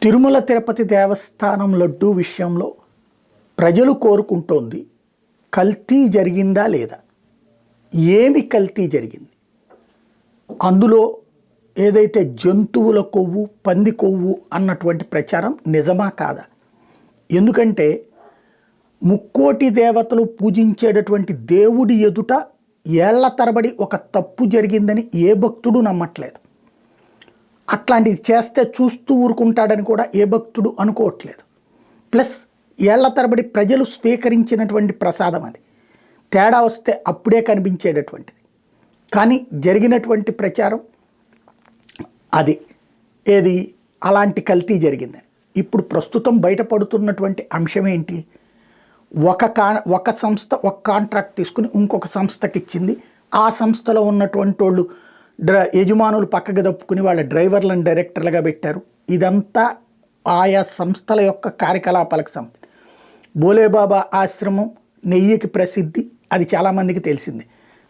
తిరుమల తిరుపతి దేవస్థానం లడ్డూ విషయంలో ప్రజలు కోరుకుంటోంది కల్తీ జరిగిందా లేదా, ఏమి కల్తీ జరిగింది, అందులో ఏదైతే జంతువుల కొవ్వు పంది కొవ్వు అన్నటువంటి ప్రచారం నిజమా కాదా. ఎందుకంటే ముక్కోటి దేవతలు పూజించేటటువంటి దేవుడి ఎదుట ఏళ్ల తరబడి ఒక తప్పు జరిగిందని ఏ భక్తుడు నమ్మట్లేదు. అట్లాంటిది చేస్తే చూస్తూ ఊరుకుంటాడని కూడా ఏ భక్తుడు అనుకోవట్లేదు. ప్లస్ ఏళ్ల తరబడి ప్రజలు స్వీకరించినటువంటి ప్రసాదం అది, తేడా వస్తే అప్పుడే కనిపించేటటువంటిది. కానీ జరిగినటువంటి ప్రచారం అది ఏది అలాంటి కల్తీ జరిగిందని. ఇప్పుడు ప్రస్తుతం బయటపడుతున్నటువంటి అంశం ఏంటి, ఒక సంస్థ ఒక కాంట్రాక్ట్ తీసుకుని ఇంకొక సంస్థకి ఇచ్చింది. ఆ సంస్థలో ఉన్నటువంటి వాళ్ళు యజమానులు పక్కకు తప్పుకుని వాళ్ళ డ్రైవర్లను డైరెక్టర్లుగా పెట్టారు. ఇదంతా ఆయా సంస్థల యొక్క కార్యకలాపాలకు సంబంధించి. బోలేబాబా ఆశ్రమం నెయ్యికి ప్రసిద్ధి, అది చాలామందికి తెలిసింది.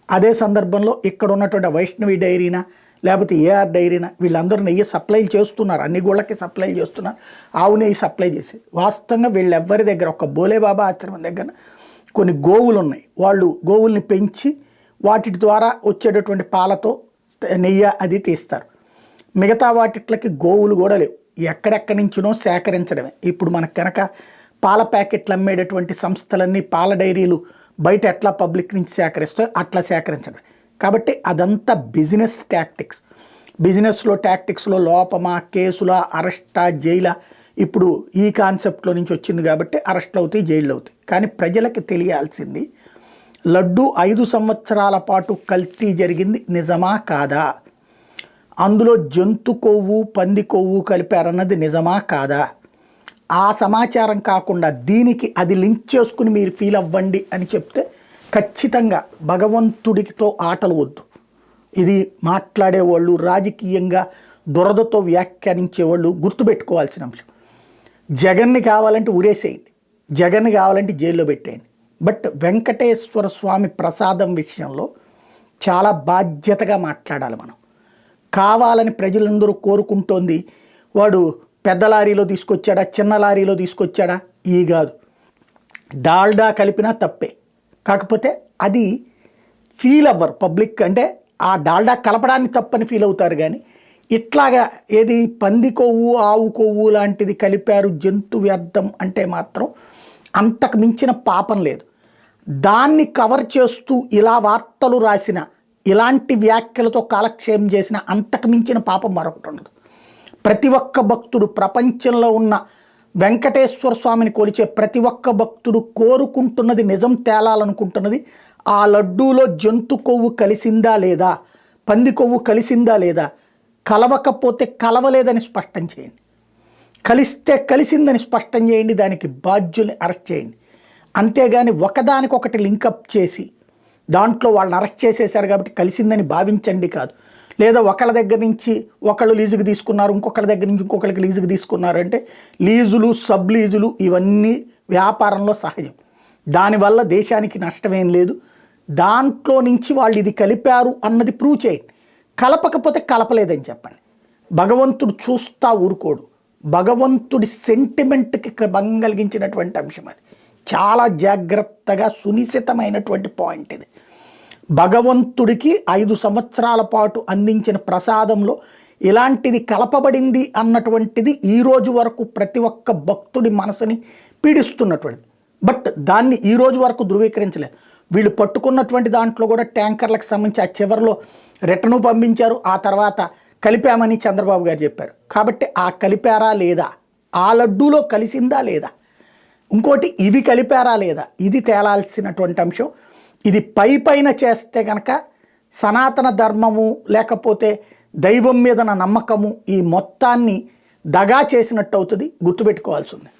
అదే సందర్భంలో ఇక్కడ ఉన్నటువంటి వైష్ణవి డైరీనా లేకపోతే ఏఆర్ డైరీనా వీళ్ళందరూ నెయ్యి సప్లై చేస్తున్నారు, అన్ని గుళ్ళకి సప్లై చేస్తున్నారు, ఆవు నెయ్యి సప్లై చేసేది. వాస్తవంగా వీళ్ళెవ్వరి దగ్గర ఒక బోలేబాబా ఆశ్రమం దగ్గర కొన్ని గోవులు ఉన్నాయి. వాళ్ళు గోవుల్ని పెంచి వాటి ద్వారా వచ్చేటటువంటి పాలతో నెయ్యి అది తీస్తారు. మిగతా వాటిట్లకి గోవులు కూడా లేవు, ఎక్కడెక్కడి నుంచినో సేకరించడమే. ఇప్పుడు మనకు కనుక పాల ప్యాకెట్లు అమ్మేటటువంటి సంస్థలన్నీ పాల డైరీలు బయట ఎట్లా పబ్లిక్ నుంచి సేకరిస్తాయో అట్లా సేకరించడమే. కాబట్టి అదంతా బిజినెస్ టాక్టిక్స్. బిజినెస్లో టాక్టిక్స్లో లోపమా, కేసులా, అరెస్టా, జైలా, ఇప్పుడు ఈ కాన్సెప్ట్లో నుంచి వచ్చింది కాబట్టి అరెస్ట్లు అవుతాయి, జైళ్ళు అవుతాయి. కానీ ప్రజలకి తెలియాల్సింది లడ్డు 5 సంవత్సరాల పాటు కల్తీ జరిగింది నిజమా కాదా, అందులో జంతు కొవ్వు పంది కొవ్వు కలిపారన్నది నిజమా కాదా. ఆ సమాచారం కాకుండా దీనికి అది లింక్ చేసుకుని మీరు ఫీల్ అవ్వండి అని చెప్తే ఖచ్చితంగా భగవంతుడితో ఆటలు వద్దు. ఇది మాట్లాడేవాళ్ళు, రాజకీయంగా దురదతో వ్యాఖ్యానించేవాళ్ళు గుర్తుపెట్టుకోవాల్సిన అంశం. జగన్ని కావాలంటే ఉరేసేయండి, జగన్ని కావాలంటే జైల్లో పెట్టేయండి. బట్ వెంకటేశ్వర స్వామి ప్రసాదం విషయంలో చాలా బాధ్యతగా మాట్లాడాలి మనం. కావాలని ప్రజలందరూ కోరుకుంటోంది వాడు పెద్ద లారీలో తీసుకొచ్చాడా చిన్న లారీలో తీసుకొచ్చాడా ఈ కాదు. డాల్డా కలిపినా తప్పే, కాకపోతే అది ఫీల్ అవ్వరు పబ్లిక్. అంటే ఆ డాల్డా కలపడాన్ని తప్పని ఫీల్ అవుతారు. కానీ ఇట్లాగా ఏది పంది కొవ్వు ఆవు కొవ్వు లాంటిది కలిపారు జంతు వ్యర్థం అంటే మాత్రం అంతకు మించిన పాపం లేదు. దాన్ని కవర్ చేస్తూ ఇలా వార్తలు రాసిన, ఇలాంటి వ్యాఖ్యలతో కాలక్షేపం చేసిన అంతకు మించిన పాపం మరొకటి ఉండదు. ప్రతి ఒక్క భక్తుడు, ప్రపంచంలో ఉన్న వెంకటేశ్వర స్వామిని కొలిచే ప్రతి ఒక్క భక్తుడు కోరుకుంటున్నది, నిజం తేలాలనుకుంటున్నది ఆ లడ్డూలో జంతు కొవ్వు కలిసిందా లేదా, పంది కొవ్వు కలిసిందా లేదా. కలవకపోతే కలవలేదని స్పష్టం చేయండి, కలిస్తే కలిసిందని స్పష్టం చేయండి, దానికి బాధ్యుల్ని అరెస్ట్ చేయండి. అంతేగాని ఒకదానికొకటి లింకప్ చేసి దాంట్లో వాళ్ళని అరెస్ట్ చేసేసారు కాబట్టి కలిసిందని భావించండి కాదు. లేదా ఒకళ్ళ దగ్గర నుంచి ఒకళ్ళు లీజుకి తీసుకున్నారు, ఇంకొకళ్ళ దగ్గర నుంచి ఇంకొకళ్ళకి లీజుకి తీసుకున్నారు అంటే లీజులు, సబ్ లీజులు ఇవన్నీ వ్యాపారంలో సహజం. దానివల్ల దేశానికి నష్టమేం లేదు. దాంట్లో నుంచి వాళ్ళు ఇది కలిపారు అన్నది ప్రూవ్ చేయండి. కలపకపోతే కలపలేదని చెప్పండి. భగవంతుడు చూస్తా ఊరుకోడు. భగవంతుడి సెంటిమెంట్కి భంగం కలిగించినటువంటి అంశం అది. చాలా జాగ్రత్తగా సునిశ్చితమైనటువంటి పాయింట్ ఇది. భగవంతుడికి 5 సంవత్సరాల పాటు అందించిన ప్రసాదంలో ఇలాంటిది కలపబడింది అన్నటువంటిది ఈ రోజు వరకు ప్రతి ఒక్క భక్తుడి మనసుని పీడిస్తున్నటువంటిది. బట్ దాన్ని ఈ రోజు వరకు ధృవీకరించలేదు. వీళ్ళు పట్టుకున్నటువంటి దాంట్లో కూడా ట్యాంకర్లకు సంబంధించి ఆ చివరిలో రిటర్ను పంపించారు. ఆ తర్వాత కలిపామని చంద్రబాబు గారు చెప్పారు. కాబట్టి ఆ కలిపారా లేదా, ఆ లడ్డూలో కలిసిందా లేదా, ఇంకోటి ఇవి కలిపారా లేదా, ఇది తేలాల్సినటువంటి అంశం. ఇది పైన చేస్తే కనుక సనాతన ధర్మము లేకపోతే దైవం మీద నమ్మకము ఈ మొత్తాన్ని దగా చేసినట్టు అవుతుంది. గుర్తుపెట్టుకోవాల్సి ఉంది.